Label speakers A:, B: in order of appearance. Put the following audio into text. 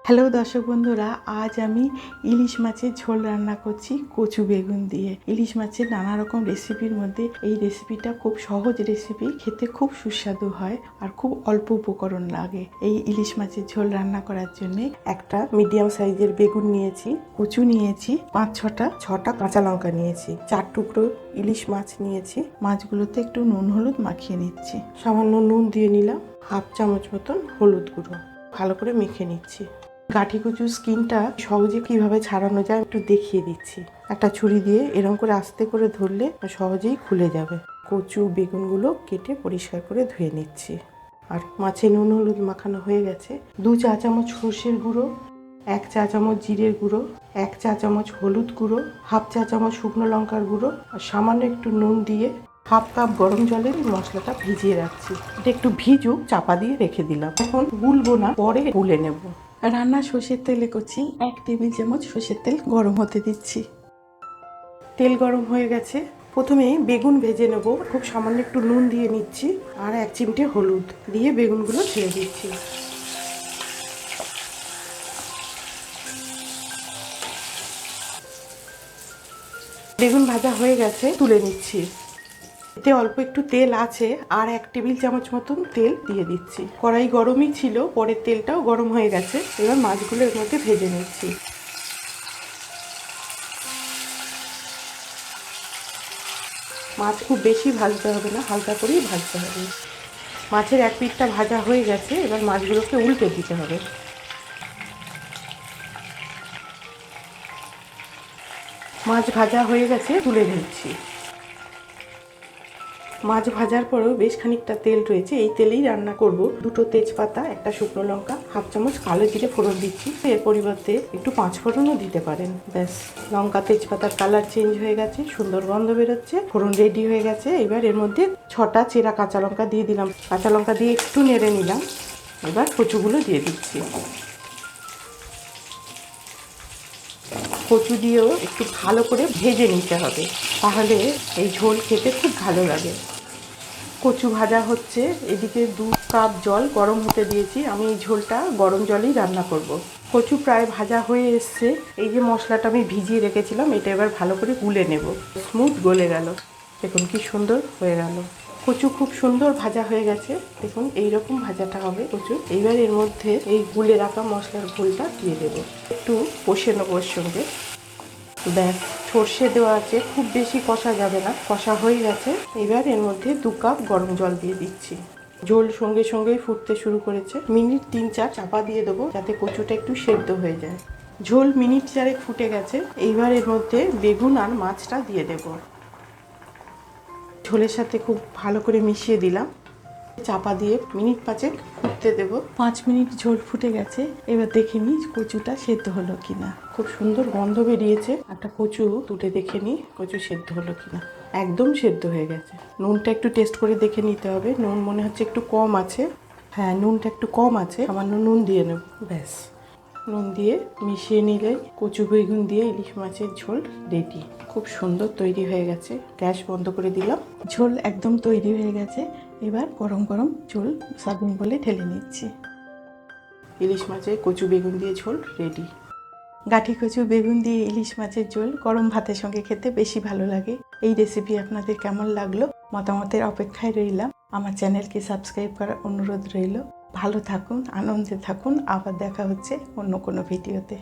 A: Hello দর্শক বন্ধুরা, আজ আমি ইলিশ মাছের ঝোল রান্না করছি কচু বেগুন দিয়ে। ইলিশ মাছের নানা রকম রেসিপির মধ্যে এই রেসিপিটা খুব সহজ রেসিপি, খেতে খুব সুস্বাদু হয় আর খুব অল্প উপকরণ লাগে। এই ইলিশ মাছের ঝোল রান্না করার জন্য একটা মিডিয়াম সাইজের বেগুন নিয়েছি, কচু নিয়েছি, 5-6টা কাঁচা লঙ্কা নিয়েছি, 4 টুকরো ইলিশ মাছ নিয়েছি। মাছগুলোতে একটু নুন হলুদ মাখিয়ে নিচ্ছি। সামান্য নুন দিয়ে নিলাম, 1/2 চামচ মতন হলুদ গুঁড়ো, ভালো করে মেখে নিচ্ছি। গাঠি কচুর স্কিনটা সহজে কিভাবে ছাড়ানো যায় একটু দেখিয়ে দিচ্ছি। একটা ছুরি দিয়ে এরকম করে আস্তে করে ধরলে সহজেই খুলে যাবে। কচু বেগুনগুলো কেটে পরিষ্কার করে ধুয়ে নিচ্ছি। আর মাছে নুন হলুদ মাখানো হয়ে গেছে। 2 চা চামচ সর্ষের গুঁড়ো, 1 চা চামচ জিরের গুঁড়ো, 1 চা চামচ হলুদ গুঁড়ো, 1/2 চা চামচ শুকনো লঙ্কার গুঁড়ো আর সামান্য একটু নুন দিয়ে 1/2 কাপ গরম জলে মশলাটা ভিজিয়ে রাখছি। এটা একটু ভিজুক, চাপা দিয়ে রেখে দিলাম। এখন গুলবো না, পরে গুলে নেব। রান্না সর্ষের তেলে করছি। 1 টেবিল চামচ সর্ষের তেল গরম হতে দিচ্ছি। তেল গরম হয়ে গেছে। প্রথমে বেগুন ভেজে নেব। খুব সামান্য একটু নুন দিয়ে নিচ্ছি আর 1 চিমটে হলুদ দিয়ে বেগুনগুলো ছেড়ে দিচ্ছি। বেগুন ভাজা হয়ে গেছে, তুলে নিচ্ছি। এতে অল্প একটু তেল আছে আর 1 টেবিল চামচ মতন তেল দিয়ে দিচ্ছি। কড়াই গরমই ছিল, পরে তেলটাও গরম হয়ে গেছে। এবার মাছগুলো এর মধ্যে ভেজে নিচ্ছি। মাছ খুব বেশি ভাজতে হবে না, হালকা করেই ভাজতে হবে। মাছের 1 পিঠটা ভাজা হয়ে গেছে, এবার মাছগুলোকে উল্টে দিতে হবে। মাছ ভাজা হয়ে গেছে, তুলে নিচ্ছি। মাছ ভাজার পরেও বেশ খানিকটা তেল রয়েছে, এই তেলেই রান্না করব। 2টো তেজপাতা, 1টা শুকনো লঙ্কা, 1/2 চামচ কালো জিরে ফোড়ন দিচ্ছি। এর পরিবর্তে একটু 5 ফোড়নও দিতে পারেন। ব্যাস, লঙ্কা তেজপাতার কালার চেঞ্জ হয়ে গেছে, সুন্দর গন্ধ বেরোচ্ছে, ফোড়ন রেডি হয়ে গেছে। এবার এর মধ্যে 6টা চেরা কাঁচা লঙ্কা দিয়ে দিলাম। কাঁচা লঙ্কা দিয়ে একটু নেড়ে নিলাম। এবার কচুগুলো দিয়ে দিচ্ছি। কচু দিয়েও একটু ভালো করে ভেজে নিতে হবে, তাহলে এই ঝোল খেতে খুব ভালো লাগে। কচু ভাজা হচ্ছে, এদিকে 2 কাপ জল গরম হতে দিয়েছি। আমি এই ঝোলটা গরম জলেই রান্না করব। কচু প্রায় ভাজা হয়ে এসছে। এই যে মশলাটা আমি ভিজিয়ে রেখেছিলাম, এটা এবার ভালো করে গুলে নেব। স্মুথ গলে গেল, দেখুন কি সুন্দর হয়ে গেল। কচু খুব সুন্দর ভাজা হয়ে গেছে, দেখুন এইরকম ভাজাটা হবে কচু। এইবার এর মধ্যে এই গুলে রাখা মশলার ঘোলটা দিয়ে দেবো, একটু কষে নেবো ওর সঙ্গে। ব্যাস, সর্ষে দেওয়া আছে, খুব বেশি কষা যাবে না। কষা হয়ে গেছে, এবার এর মধ্যে 2 কাপ গরম জল দিয়ে দিচ্ছি। ঝোল সঙ্গে সঙ্গেই ফুটতে শুরু করেছে। মিনিট 3-4 চাপা দিয়ে দেবো, যাতে কচুটা একটু সেদ্ধ হয়ে যায়। ঝোল মিনিট 4 ফুটে গেছে। এইবার এর মধ্যে বেগুন আর মাছটা দিয়ে দেবো। ঝোলের সাথে খুব ভালো করে মিশিয়ে দিলাম। চাপা দিয়ে মিনিট 5 ফুটতে দেবো। 5 মিনিট ঝোল ফুটে গেছে। এবার দেখে নিই কচুটা সেদ্ধ হলো কিনা। খুব সুন্দর গন্ধ বেরিয়েছে। একটা কচু তুলে দেখে নিই কচু সেদ্ধ হলো কিনা। একদম সেদ্ধ হয়ে গেছে। নুনটা একটু টেস্ট করে দেখে নিতে হবে। নুন মনে হচ্ছে একটু কম আছে। হ্যাঁ, নুনটা একটু কম আছে, সামান্য নুন দিয়ে নেব। ব্যাস, নুন দিয়ে মিশিয়ে নিলে কচু বেগুন দিয়ে ইলিশ মাছের ঝোল রেডি। খুব সুন্দর তৈরি হয়ে গেছে। গ্যাস বন্ধ করে দিলাম। ঝোল একদম তৈরি হয়ে গেছে। এবার গরম গরম ঝোল সার্ভিং বলে ঢেলে নিচ্ছি। ইলিশ মাছের কচু বেগুন দিয়ে ঝোল রেডি। গাঠি কচু বেগুন দিয়ে ইলিশ মাছের ঝোল গরম ভাতের সঙ্গে খেতে বেশি ভালো লাগে। এই রেসিপি আপনাদের কেমন লাগলো মতামতের অপেক্ষায় রইলাম। আমার চ্যানেলকে সাবস্ক্রাইব করার অনুরোধ রইল। ভালো থাকুন, আনন্দে থাকুন। আবার দেখা হচ্ছে অন্য কোনো ভিডিওতে।